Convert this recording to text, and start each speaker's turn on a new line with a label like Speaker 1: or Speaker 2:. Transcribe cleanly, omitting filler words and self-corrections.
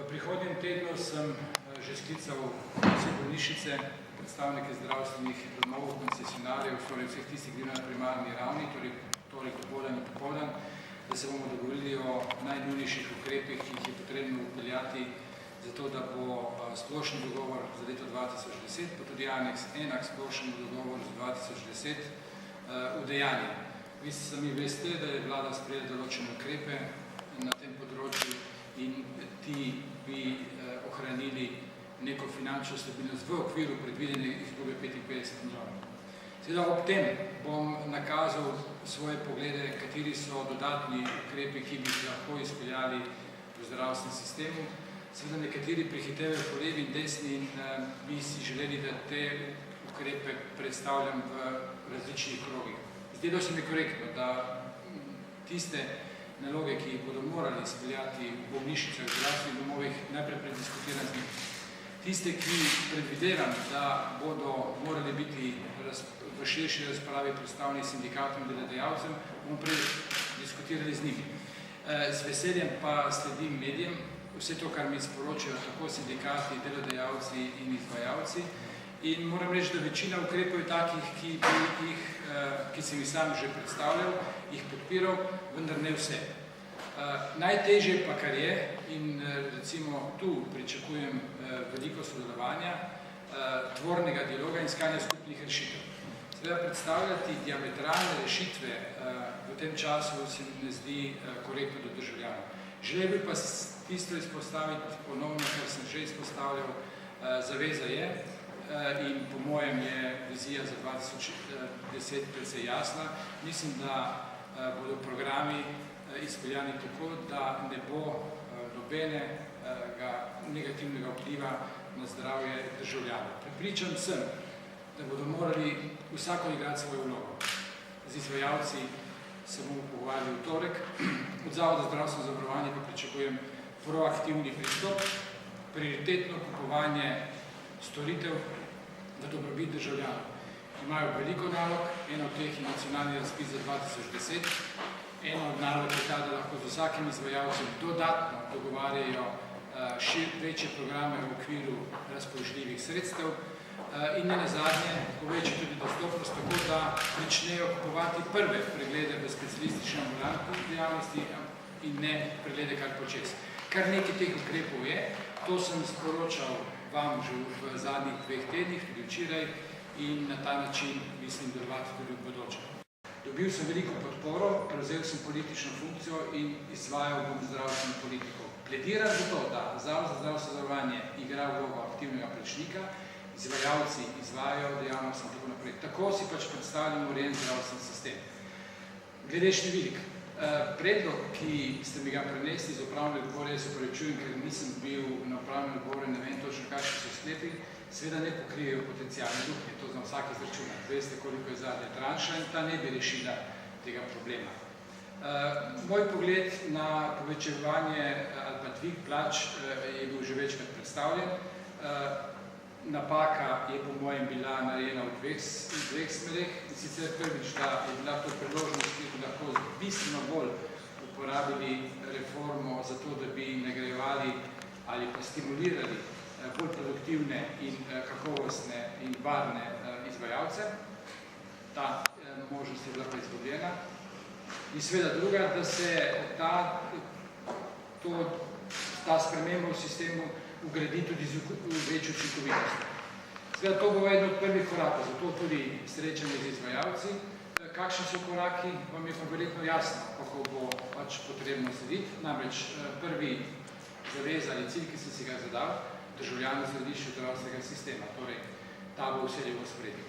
Speaker 1: prihodnjem tednu sem že sklical vse bolnišnice, predstavnike zdravstvenih domov, koncesionarjev, torej vseh tistih, ki na primarni ravni, torej popoldan in popoldan, da se bomo dogovorili o najnujnejših ukrepih, ki jih je potrebno upeljati, zato da bo splošni dogovor za leto 2010, pa tudi aneks 1 splošni dogovor za 2010 udejanjen. Vi sami veste, da je vlada sprejela določene ukrepe na tem področju in ti bi ohranili neko finančno stabilnost v okviru predvidene izgube 55 milijonov. Seveda ob tem bom nakazal svoje poglede, kateri so dodatni ukrepi, ki bi se lahko izpeljali v zdravstvenem sistemu. Seveda nekateri prehitevajo po levi in desni in bi si želeli, da te ukrepe predstavljam v različnih krogih. Zdelo se mi korektno, da tiste naloge, ki jih bodo morali izpeljati v bolnišnicah, v zdravstvenih domovih, najprej prediskutiram z njim. Tiste, ki predvidevam, da bodo morali biti v širši razpravi predstavljeni sindikatom in delodajalcem, bomo prediskutirali z njimi. Z veseljem pa sledim medijem, vse to, kar mi sporočajo tako sindikati, delodajalci in izvajalci. In moram reči, da večina ukrepov je takih, ki sem jih sam že predstavljal, jih podpiral, vendar ne vse. Najtežje pa, kar je, in recimo tu pričakujem veliko sodelovanja, tvornega dialoga in iskanja skupnih rešitev. Seveda predstavljati diametralne rešitve v tem času se mi ne zdi korektno do državljanov. Želel bi pa tisto izpostaviti ponovno, kar sem že izpostavljal, zaveza je, in po mojem je vizija za 2010 precej jasna. Mislim, da bodo programi izpeljani tako, da ne bo nobenega negativnega vpliva na zdravje državljanov. Prepričan sem, da bodo morali vsako igrati svojo vlogo. Z izvajalci se bomo pogovarjali v torek, od Zavoda za zdravstveno zavarovanje pa pričakujem proaktivni pristop, prioritetno kupovanje storitev v dobrobit državljanov. Imajo veliko nalog, ena od teh je nacionalni razpis za 2010, ena od nalog je ta, da lahko z vsakim izvajalcem dodatno dogovarjajo večje programe v okviru razpoložljivih sredstev in ne nazadnje povečajo tudi dostopnost, tako da pričnejo kupovati prve preglede v specialistični ambulantni dejavnosti in ne preglede kar počez. Kar nekaj teh ukrepov je, to sem sporočal vam že v zadnjih 2 tednih, tudi včeraj, in na ta način mislim delovati tudi v bodoče. Dobil sem veliko podporo, prevzel sem politično funkcijo in izvajal bom zdravstveno politiko. Plediram za to, da Zavod za zdravstveno zavarovanje igra vlogo aktivnega plačnika, izvajalci izvajajo dejavnost in tako naprej. Tako si pač predstavljamo urejen zdravstveni sistem. Glede številk. Predlog, ki ste mi ga prenesli iz upravne odbore, jaz se opravičujem, ker nisem bil na upravne odbore, ne vem točno, kakšni so sklepi, seveda ne pokrijejo potencialne luknje, to zna vsak izračunati. Veste, koliko je zadnja tranša in ta ne bi rešila tega problema. Moj pogled na povečevanje ali pa dvig plač je bil že večkrat predstavljen. Napaka je po mojem bila narejena v dveh smereh. Sicer prvič, da je bila to priložnost, ki bi lahko bistveno bolj uporabili reformo za to, da bi nagrajevali ali pa stimulirali bolj produktivne in kakovostne in varne izvajalce. Ta možnost je bila pa izgubljena. In seveda druga, da se ta sprememba v sistemu ugradi tudi z večjo učinkovitostjo. Seveda to bo eden od prvih korakov, zato tudi srečanje z izvajalci. Kakšni so koraki, vam je pa verjetno jasno, kako bo pač potrebno slediti. Namreč prvi zaveza ali cilj, ki sem si ga zadal, državljani v središču zdravstvenega sistema, torej ta bo vselej v ospredju.